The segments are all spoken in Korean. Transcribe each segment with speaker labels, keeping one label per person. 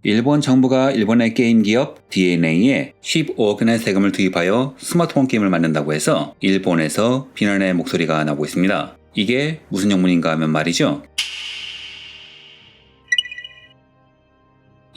Speaker 1: 일본 정부가 일본의 게임 기업 DNA에 15억 원의 세금을 투입하여 스마트폰 게임을 만든다고 해서 일본에서 비난의 목소리가 나오고 있습니다. 이게 무슨 영문인가 하면 말이죠.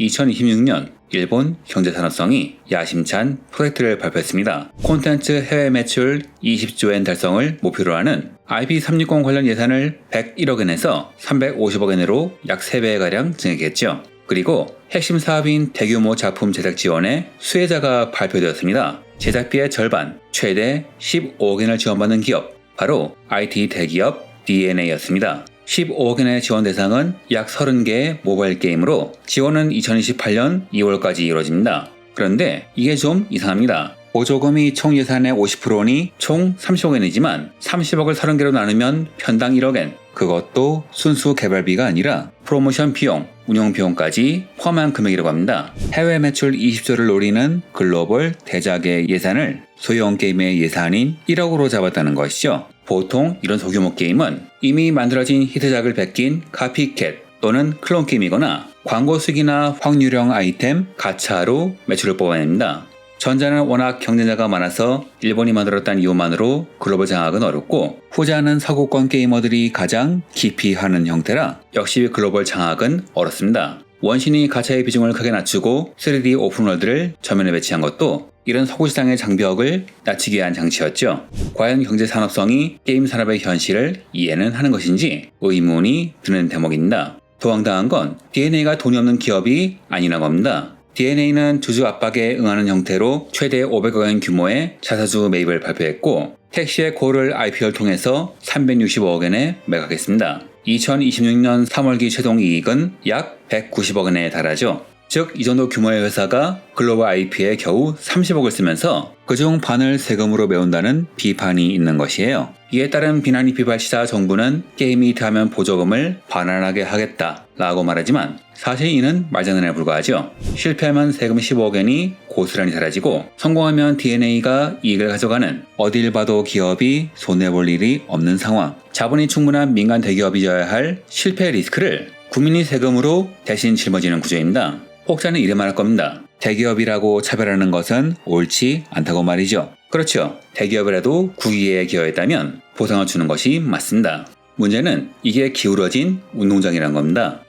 Speaker 1: 2026년 일본 경제산업성이 야심찬 프로젝트를 발표했습니다. 콘텐츠 해외 매출 20조엔 달성을 목표로 하는 IP360 관련 예산을 101억 원에서 350억 원으로 약 3배가량 증액했죠. 그리고 핵심 사업인 대규모 작품 제작 지원에 수혜자가 발표되었습니다. 제작비의 절반, 최대 15억 원을 지원받는 기업, 바로 IT 대기업 DNA였습니다. 15억 원의 지원 대상은 약 30개의 모바일 게임으로 지원은 2028년 2월까지 이루어집니다. 그런데 이게 좀 이상합니다. 보조금이 총 예산의 50%니 총 30억 원이지만 30억을 30개로 나누면 편당 1억 원, 그것도 순수 개발비가 아니라 프로모션 비용, 운영 비용까지 포함한 금액이라고 합니다. 해외 매출 20조를 노리는 글로벌 대작의 예산을 소형 게임의 예산인 1억으로 잡았다는 것이죠. 보통 이런 소규모 게임은 이미 만들어진 히트작을 베낀 카피캣 또는 클론 게임이거나 광고 수익이나 확률형 아이템, 가차로 매출을 뽑아냅니다. 전자는 워낙 경쟁자가 많아서 일본이 만들었다는 이유만으로 글로벌 장악은 어렵고, 후자는 서구권 게이머들이 가장 깊이 하는 형태라 역시 글로벌 장악은 어렵습니다. 원신이 가차의 비중을 크게 낮추고 3D 오픈월드를 전면에 배치한 것도 이런 서구 시장의 장벽을 낮추기 위한 장치였죠. 과연 경제 산업성이 게임 산업의 현실을 이해는 하는 것인지 의문이 드는 대목입니다. 더 황당한 건 DNA가 돈이 없는 기업이 아니라고 합니다. DNA는 주주 압박에 응하는 형태로 최대 500억 원 규모의 자사주 매입을 발표했고, 택시의 고를 IPO를 통해서 365억 원에 매각했습니다. 2026년 3월기 최종 이익은 약 190억 원에 달하죠. 즉, 이 정도 규모의 회사가 글로벌 IP에 겨우 30억을 쓰면서 그중 반을 세금으로 메운다는 비판이 있는 것이에요. 이에 따른 비난이 휘발치자 정부는 게임이 히트하면 보조금을 반환하게 하겠다라고 말하지만 사실 이는 말장난에 불과하죠. 실패하면 세금 15억 원이 고스란히 사라지고 성공하면 DNA가 이익을 가져가는, 어딜 봐도 기업이 손해볼 일이 없는 상황. 자본이 충분한 민간 대기업이어야 할 실패 리스크를 국민이 세금으로 대신 짊어지는 구조입니다. 혹자는 이래 말할 겁니다. 대기업이라고 차별하는 것은 옳지 않다고 말이죠. 그렇죠. 대기업이라도 국익에 기여했다면 보상을 주는 것이 맞습니다. 문제는 이게 기울어진 운동장이란 겁니다.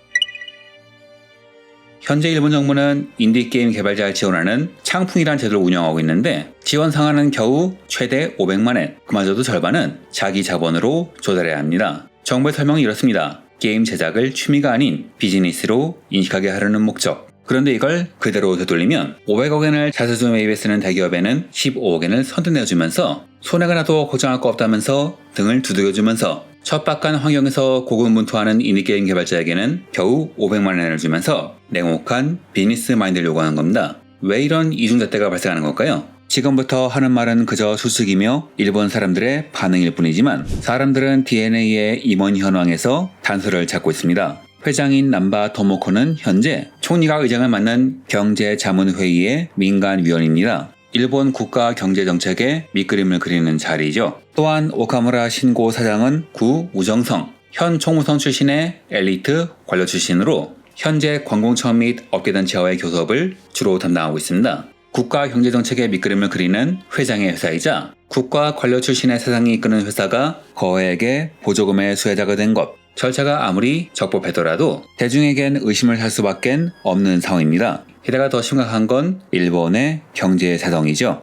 Speaker 1: 현재 일본 정부는 인디게임 개발자를 지원하는 창풍이라는 제도를 운영하고 있는데, 지원 상한은 겨우 최대 500만 원, 그마저도 절반은 자기 자본으로 조달해야 합니다. 정부의 설명은 이렇습니다. 게임 제작을 취미가 아닌 비즈니스로 인식하게 하려는 목적. 그런데 이걸 그대로 되돌리면 500억 원을 자사주 매입에 쓰는 대기업에는 15억 원을 선뜻내주면서 손해가 나도 걱정할 거 없다면서 등을 두들겨주면서 척박한 환경에서 고군분투하는 인디게임 개발자에게는 겨우 500만 원을 주면서 냉혹한 비즈니스 마인드를 요구하는 겁니다. 왜 이런 이중잣대가 발생하는 걸까요? 지금부터 하는 말은 그저 수식이며 일본 사람들의 반응일 뿐이지만, 사람들은 DNA의 임원 현황에서 단서를 찾고 있습니다. 회장인 남바 토모코는 현재 총리가 의장을 맡는 경제자문회의의 민간위원입니다. 일본 국가 경제정책의 밑그림을 그리는 자리이죠. 또한 오카무라 신고 사장은 구 우정성, 현 총무성 출신의 엘리트 관료 출신으로 현재 관공청 및 업계단체와의 교섭을 주로 담당하고 있습니다. 국가 경제정책의 밑그림을 그리는 회장의 회사이자 국가 관료 출신의 사장이 이끄는 회사가 거액의 보조금의 수혜자가 된 것, 절차가 아무리 적법하더라도 대중에겐 의심을 살 수밖에 없는 상황입니다. 게다가 더 심각한 건 일본의 경제 사정이죠.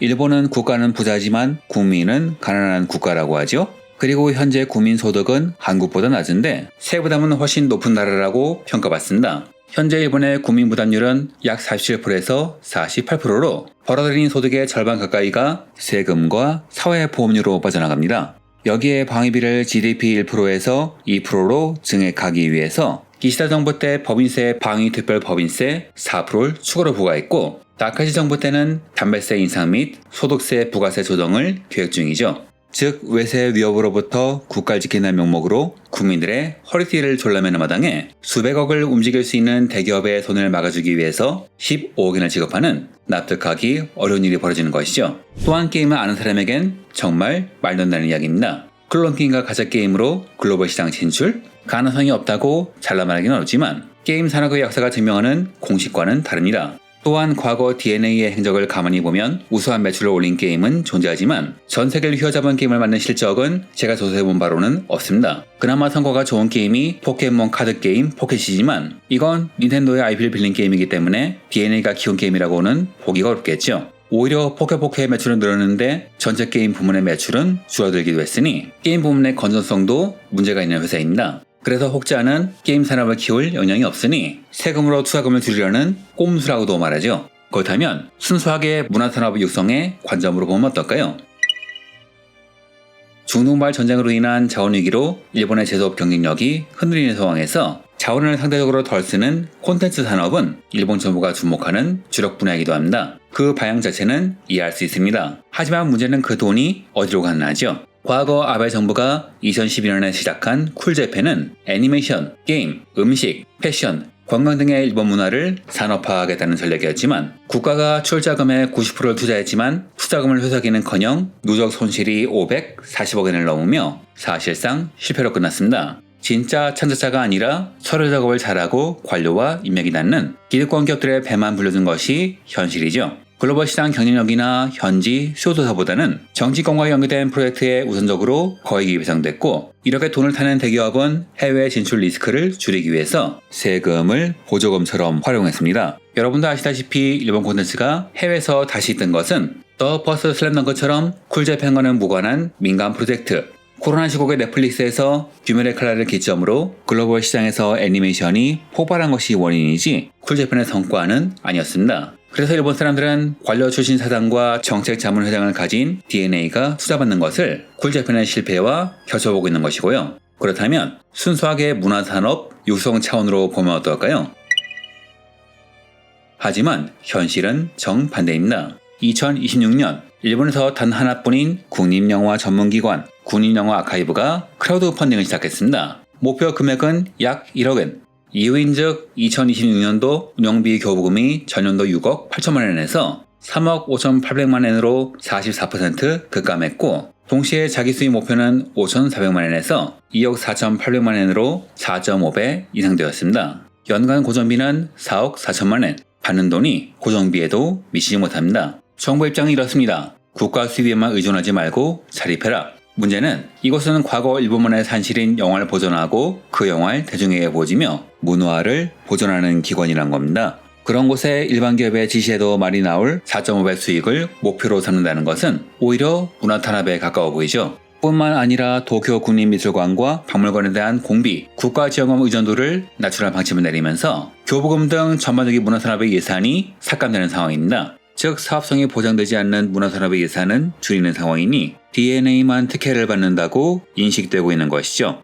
Speaker 1: 일본은 국가는 부자지만 국민은 가난한 국가라고 하죠. 그리고 현재 국민 소득은 한국보다 낮은데 세부담은 훨씬 높은 나라라고 평가받습니다. 현재 일본의 국민 부담률은 약 47%에서 48%로 벌어들인 소득의 절반 가까이가 세금과 사회보험료로 빠져나갑니다. 여기에 방위비를 GDP 1%에서 2%로 증액하기 위해서 기시다 정부 때 법인세 방위특별법인세 4%를 추가로 부과했고, 나카시 정부 때는 담배세 인상 및 소득세 부가세 조정을 계획 중이죠. 즉, 외세 위협으로부터 국가를 지킨다는 명목으로 국민들의 허리띠를 졸라매는 마당에 수백억을 움직일 수 있는 대기업의 손을 막아주기 위해서 15억 원을 지급하는 납득하기 어려운 일이 벌어지는 것이죠. 또한 게임을 아는 사람에겐 정말 말도 안 되는 이야기입니다. 클론 게임과 가짜 게임으로 글로벌 시장 진출? 가능성이 없다고 잘라 말하기는 어렵지만 게임 산업의 역사가 증명하는 공식과는 다릅니다. 또한 과거 DNA의 행적을 가만히 보면 우수한 매출을 올린 게임은 존재하지만 전 세계를 휘어잡은 게임을 만든 실적은 제가 조사해본 바로는 없습니다. 그나마 성과가 좋은 게임이 포켓몬 카드 게임 포켓이지만 이건 닌텐도의 IP를 빌린 게임이기 때문에 DNA가 키운 게임이라고는 보기가 어렵겠죠. 오히려 포켓의 매출은 늘었는데 전체 게임 부문의 매출은 줄어들기도 했으니 게임 부문의 건전성도 문제가 있는 회사입니다. 그래서 혹자는 게임 산업을 키울 영향이 없으니 세금으로 투자금을 줄이려는 꼼수라고도 말하죠. 그렇다면 순수하게 문화산업 육성의 관점으로 보면 어떨까요? 중동발 전쟁으로 인한 자원위기로 일본의 제조업 경쟁력이 흔들리는 상황에서 자원을 상대적으로 덜 쓰는 콘텐츠 산업은 일본 정부가 주목하는 주력 분야이기도 합니다. 그 방향 자체는 이해할 수 있습니다. 하지만 문제는 그 돈이 어디로 갔나죠? 과거 아베 정부가 2012년에 시작한 쿨재팬은 애니메이션, 게임, 음식, 패션, 관광 등의 일본 문화를 산업화하겠다는 전략이었지만 국가가 출자금의 90%를 투자했지만 투자금을 회수하기는커녕 누적 손실이 540억 원을 넘으며 사실상 실패로 끝났습니다. 진짜 창작자가 아니라 서류 작업을 잘하고 관료와 인맥이 닿는 기득권 기업들의 배만 불려준 것이 현실이죠. 글로벌 시장 경쟁력이나 현지 수요조사보다는 정치권과 연계된 프로젝트에 우선적으로 거액이 배상됐고 이렇게 돈을 타는 대기업은 해외 진출 리스크를 줄이기 위해서 세금을 보조금처럼 활용했습니다. 여러분도 아시다시피 일본 콘텐츠가 해외에서 다시 뜬 것은 더 퍼스트 슬램덩크처럼 쿨재팬과는 무관한 민간 프로젝트, 코로나 시국의 넷플릭스에서 규멸의 칼날을 기점으로 글로벌 시장에서 애니메이션이 폭발한 것이 원인이지 쿨재팬의 성과는 아니었습니다. 그래서 일본 사람들은 관료 출신 사장과 정책 자문회장을 가진 DNA가 투자받는 것을 쿨재팬의 실패와 겹쳐보고 있는 것이고요. 그렇다면 순수하게 문화산업 육성 차원으로 보면 어떨까요? 하지만 현실은 정반대입니다. 2026년 일본에서 단 하나뿐인 국립영화 전문기관 국립영화 아카이브가 크라우드 펀딩을 시작했습니다. 목표 금액은 약 1억엔. 이후인즉 2026년도 운영비 교부금이 전년도 6억 8천만 원에서 3억 5,800만 원으로 44% 급감했고 동시에 자기 수익 목표는 5,400만 원에서 2억 4,800만 원으로 4.5배 이상되었습니다. 연간 고정비는 4억 4천만 원, 받는 돈이 고정비에도 미치지 못합니다. 정부 입장은 이렇습니다. 국가 수입에만 의존하지 말고 자립해라. 문제는 이곳은 과거 일본문화의 산실인 영화를 보존하고 그 영화를 대중에게 보여주며 문화를 보존하는 기관이란 겁니다. 그런 곳에 일반 기업의 지시에도 말이 나올 4.5배 수익을 목표로 삼는다는 것은 오히려 문화 탄압에 가까워 보이죠. 뿐만 아니라 도쿄 국립미술관과 박물관에 대한 공비, 국가지원금 의존도를 낮추라는 방침을 내리면서 교부금 등 전반적인 문화산업의 예산이 삭감되는 상황입니다. 즉 사업성이 보장되지 않는 문화산업의 예산은 줄이는 상황이니 DNA만 특혜를 받는다고 인식되고 있는 것이죠.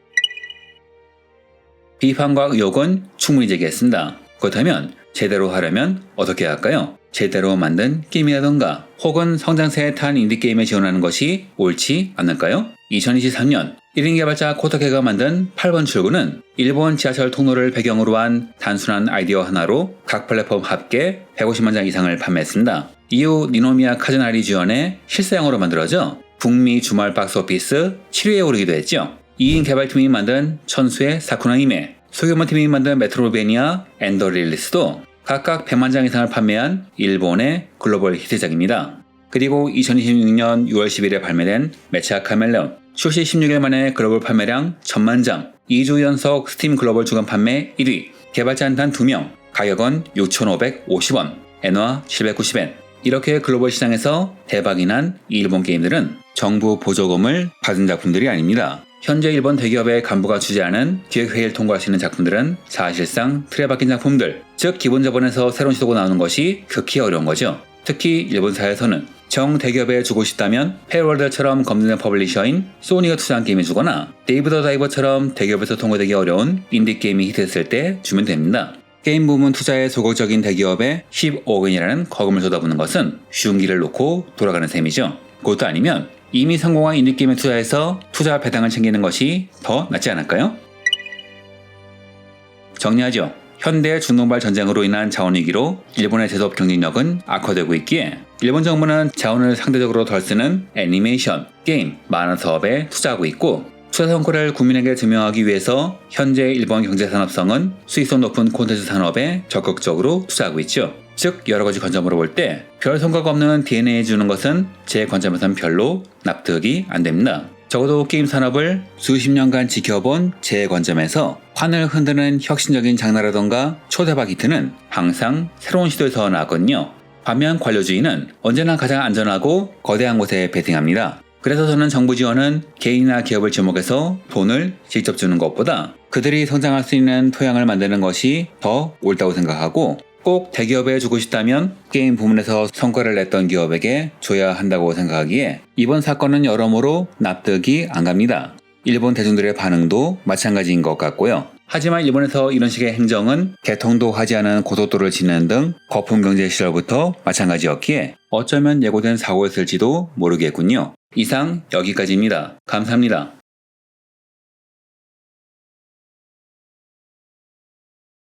Speaker 1: 비판과 의혹은 충분히 제기했습니다. 그렇다면 제대로 하려면 어떻게 할까요? 제대로 만든 게임이라던가 혹은 성장세에 탄 인디게임에 지원하는 것이 옳지 않을까요? 2023년 1인 개발자 코타케가 만든 8번 출구는 일본 지하철 통로를 배경으로 한 단순한 아이디어 하나로 각 플랫폼 합계 150만 장 이상을 판매했습니다. 이후 니노미야 카즈나리 주연의 실사영화로 만들어져 북미 주말 박스오피스 7위에 오르기도 했죠. 2인 개발팀이 만든 천수의 사쿠나히메, 소규모 팀이 만든 메트로베니아 엔더 릴리스도 각각 100만 장 이상을 판매한 일본의 글로벌 히트작입니다. 그리고 2026년 6월 10일에 발매된 매차 카멜레온, 출시 16일 만에 글로벌 판매량 1000만 장, 2주 연속 스팀 글로벌 주간 판매 1위, 개발자는 단 2명, 가격은 6,550원, 엔화 790엔. 이렇게 글로벌 시장에서 대박이 난 이 일본 게임들은 정부 보조금을 받은 작품들이 아닙니다. 현재 일본 대기업의 간부가 주재하는 기획회의를 통과할 수 있는 작품들은 사실상 틀에 박힌 작품들, 즉 기본 자본에서 새로운 시도가 나오는 것이 극히 어려운 거죠. 특히 일본 사회에서는 정 대기업에 주고 싶다면 페이월드처럼 검증된 퍼블리셔인 소니가 투자한 게임에 주거나 데이브 더 다이버처럼 대기업에서 통과되기 어려운 인디게임이 히트했을 때 주면 됩니다. 게임 부문 투자에 소극적인 대기업에 15억 원이라는 거금을 쏟아붓는 것은 쉬운 길을 놓고 돌아가는 셈이죠. 그것도 아니면 이미 성공한 인디게임에 투자해서 투자 배당을 챙기는 것이 더 낫지 않을까요? 정리하죠. 현대 중동발 전쟁으로 인한 자원위기로 일본의 제조업 경쟁력은 악화되고 있기에 일본 정부는 자원을 상대적으로 덜 쓰는 애니메이션, 게임, 만화 사업에 투자하고 있고 투자 성과를 국민에게 증명하기 위해서 현재 일본 경제산업성은 수익성 높은 콘텐츠 산업에 적극적으로 투자하고 있죠. 즉 여러 가지 관점으로 볼 때 별 성과가 없는 DNA에 주는 것은 제 관점에선 별로 납득이 안 됩니다. 적어도 게임 산업을 수십 년간 지켜본 제 관점에서 판을 흔드는 혁신적인 장르라던가 초대박 히트는 항상 새로운 시도에서 나왔거든요. 반면 관료주의는 언제나 가장 안전하고 거대한 곳에 베팅합니다. 그래서 저는 정부 지원은 개인이나 기업을 지목해서 돈을 직접 주는 것보다 그들이 성장할 수 있는 토양을 만드는 것이 더 옳다고 생각하고, 꼭 대기업에 주고 싶다면 게임 부문에서 성과를 냈던 기업에게 줘야 한다고 생각하기에 이번 사건은 여러모로 납득이 안 갑니다. 일본 대중들의 반응도 마찬가지인 것 같고요. 하지만 일본에서 이런 식의 행정은 개통도 하지 않은 고속도로를 짓는 등 거품 경제 시절부터 마찬가지였기에 어쩌면 예고된 사고였을지도 모르겠군요. 이상 여기까지입니다. 감사합니다.